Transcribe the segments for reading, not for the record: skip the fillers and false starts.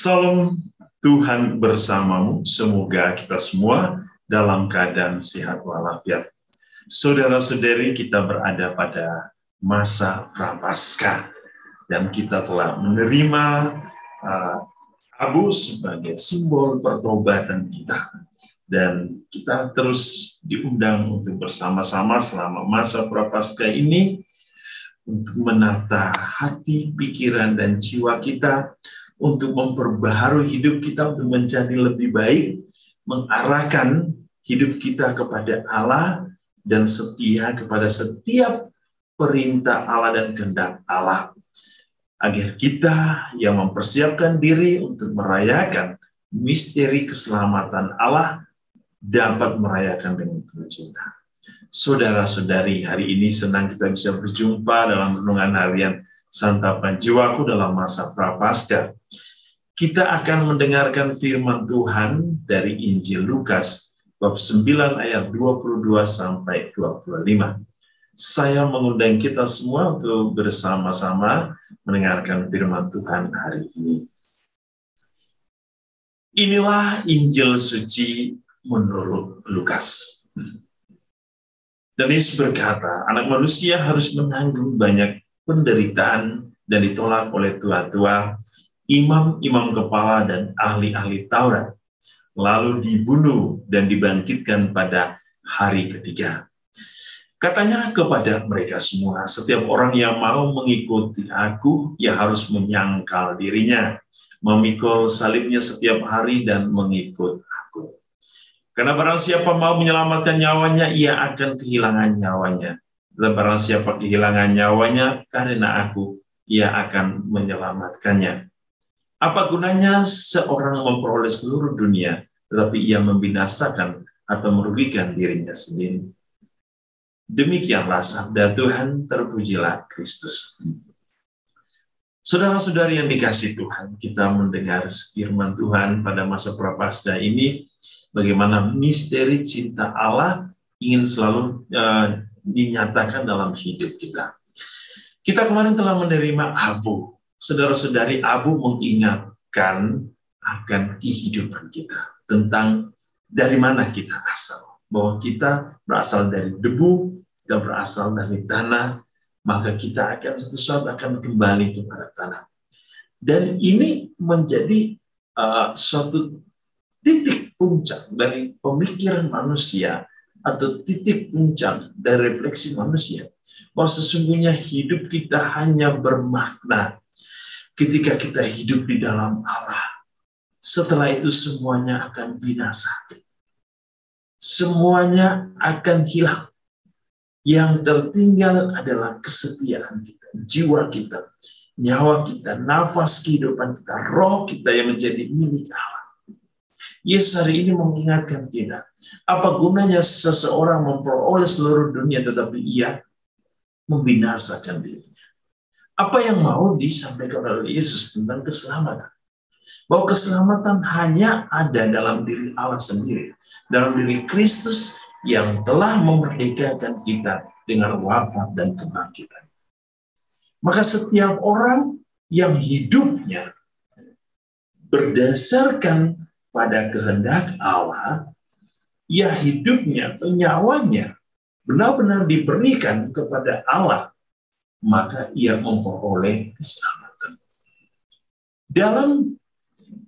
Salam Tuhan bersamamu, semoga kita semua dalam keadaan sehat walafiat. Saudara-saudari, kita berada pada masa Prapaskah dan kita telah menerima abu sebagai simbol pertobatan kita. Dan kita terus diundang untuk bersama-sama selama masa Prapaskah ini untuk menata hati, pikiran, dan jiwa kita, untuk memperbaharui hidup kita untuk menjadi lebih baik, mengarahkan hidup kita kepada Allah dan setia kepada setiap perintah Allah dan kehendak Allah, agar kita yang mempersiapkan diri untuk merayakan misteri keselamatan Allah dapat merayakan dengan penuh cinta. Saudara-saudari, hari ini senang kita bisa berjumpa dalam renungan harian Santapan Jiwaku dalam masa Prapaskah. Kita akan mendengarkan firman Tuhan dari Injil Lukas bab 9 ayat 22 sampai 25. Saya mengundang kita semua untuk bersama-sama mendengarkan firman Tuhan hari ini. Inilah Injil suci menurut Lukas. Dan Yesus berkata, anak manusia harus menanggung banyak penderitaan dan ditolak oleh tua-tua, imam-imam kepala dan ahli-ahli Taurat, lalu dibunuh dan dibangkitkan pada hari ketiga. Katanya kepada mereka semua, setiap orang yang mau mengikuti aku, ia harus menyangkal dirinya, memikul salibnya setiap hari dan mengikut aku. Karena barang siapa mau menyelamatkan nyawanya, ia akan kehilangan nyawanya. Dan barang siapa kehilangan nyawanya karena aku, ia akan menyelamatkannya. Apa gunanya seorang memperoleh seluruh dunia, tetapi ia membinasakan atau merugikan dirinya sendiri? Demikianlah sabda Tuhan, terpujilah Kristus. Saudara-saudari yang dikasihi Tuhan, kita mendengar firman Tuhan pada masa Prapaskah ini, bagaimana misteri cinta Allah ingin selalu dinyatakan dalam hidup kita. Kita kemarin telah menerima abu. Saudara-saudari, abu mengingatkan akan kehidupan kita, tentang dari mana kita asal. Bahwa kita berasal dari debu, kita berasal dari tanah, maka kita akan suatu saat akan kembali kepada tanah. Dan ini menjadi suatu titik puncak dari pemikiran manusia, atau titik puncak dari refleksi manusia, bahwa sesungguhnya hidup kita hanya bermakna ketika kita hidup di dalam Allah. Setelah itu semuanya akan binasa. Semuanya akan hilang. Yang tertinggal adalah kesetiaan kita, jiwa kita, nyawa kita, nafas kehidupan kita, roh kita yang menjadi milik Allah. Yesus hari ini mengingatkan kita, apa gunanya seseorang memperoleh seluruh dunia tetapi ia membinasakan dirinya? Apa yang mau disampaikan oleh Yesus tentang keselamatan? Bahwa keselamatan hanya ada dalam diri Allah sendiri, dalam diri Kristus yang telah memerdekakan kita dengan wafat dan kebangkitan. Maka setiap orang yang hidupnya berdasarkan pada kehendak Allah, ya hidupnya atau nyawanya benar-benar diberikan kepada Allah, maka ia memperoleh keselamatan. Dalam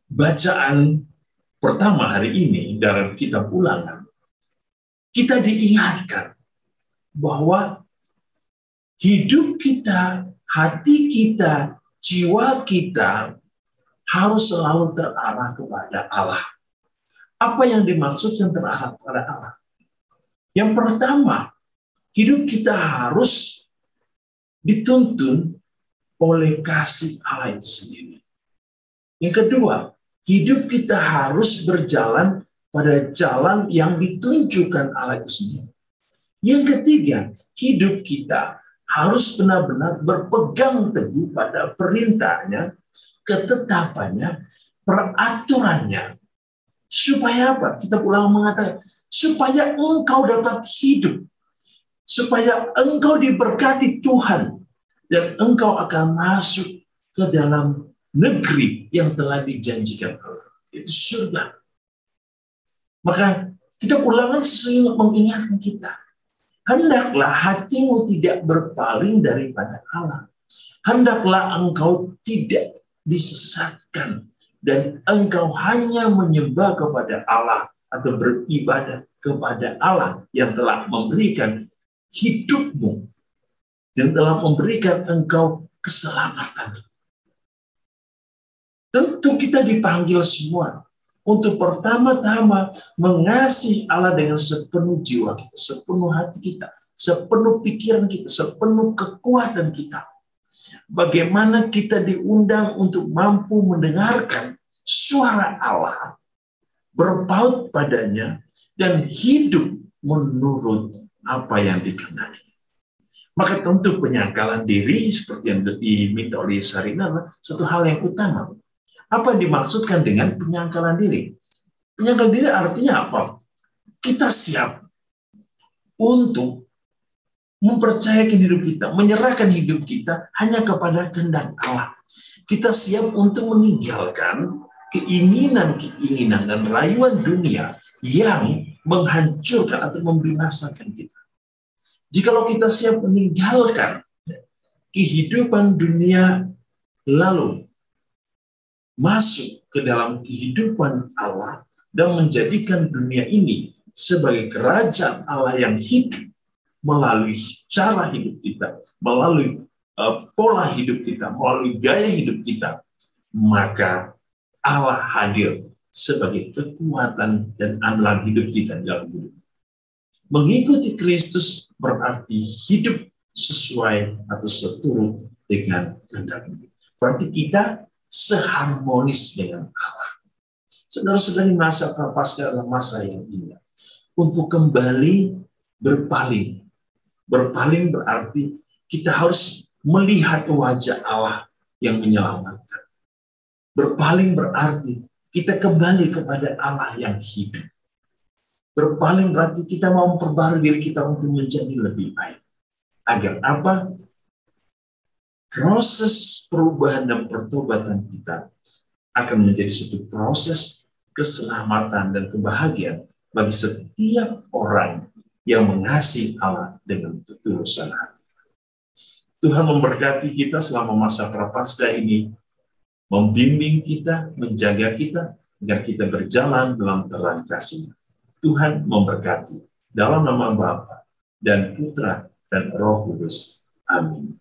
bacaan pertama hari ini dalam kitab Ulangan, kita diingatkan bahwa hidup kita, hati kita, jiwa kita harus selalu terarah kepada Allah. Apa yang dimaksudkan terarah kepada Allah? Yang pertama, hidup kita harus dituntun oleh kasih Allah itu sendiri. Yang kedua, hidup kita harus berjalan pada jalan yang ditunjukkan Allah itu sendiri. Yang ketiga, hidup kita harus benar-benar berpegang teguh pada perintahnya, ketetapannya, peraturannya. Supaya apa? Kita ulang mengatakan, supaya engkau dapat hidup. Supaya engkau diberkati Tuhan. Dan engkau akan masuk ke dalam negeri yang telah dijanjikan Allah, itu surga. Maka kita ulangan sering mengingatkan kita, hendaklah hatimu tidak berpaling daripada Allah. Hendaklah engkau tidak disesatkan dan engkau hanya menyembah kepada Allah atau beribadah kepada Allah yang telah memberikan hidupmu, yang telah memberikan engkau keselamatan. Tentu kita dipanggil semua untuk pertama-tama mengasihi Allah dengan sepenuh jiwa kita, sepenuh hati kita, sepenuh pikiran kita, sepenuh kekuatan kita. Bagaimana kita diundang untuk mampu mendengarkan suara Allah, berpaut padanya, dan hidup menurut apa yang dikehendaki. Maka tentu penyangkalan diri seperti yang diminta oleh Sarina adalah suatu hal yang utama. Apa yang dimaksudkan dengan penyangkalan diri? Penyangkalan diri artinya apa? Kita siap untuk mempercayakan hidup kita, menyerahkan hidup kita hanya kepada kehendak Allah. Kita siap untuk meninggalkan keinginan-keinginan dan rayuan dunia yang menghancurkan atau membinasakan kita. Jikalau kita siap meninggalkan kehidupan dunia lalu masuk ke dalam kehidupan Allah dan menjadikan dunia ini sebagai kerajaan Allah yang hidup melalui cara hidup kita, melalui pola hidup kita, melalui gaya hidup kita, maka Allah hadir sebagai kekuatan dan andalan hidup kita dalam hidup. Mengikuti Kristus berarti hidup sesuai atau seturut dengan kehendaknya. Berarti kita seharmonis dengan Allah. Saudara-saudari, masa prapaskah adalah masa yang indah untuk kembali berpaling. Berpaling berarti kita harus melihat wajah Allah yang menyelamatkan. Berpaling berarti kita kembali kepada Allah yang hidup. Berpaling berarti kita mau memperbarui diri kita untuk menjadi lebih baik. Agar apa? Proses perubahan dan pertobatan kita akan menjadi suatu proses keselamatan dan kebahagiaan bagi setiap orang yang mengasihi Allah dengan ketulusan hati. Tuhan memberkati kita selama masa prapaskah ini, membimbing kita, menjaga kita, agar kita berjalan dalam terang kasih. Tuhan memberkati dalam nama Bapa dan Putra dan Roh Kudus. Amin.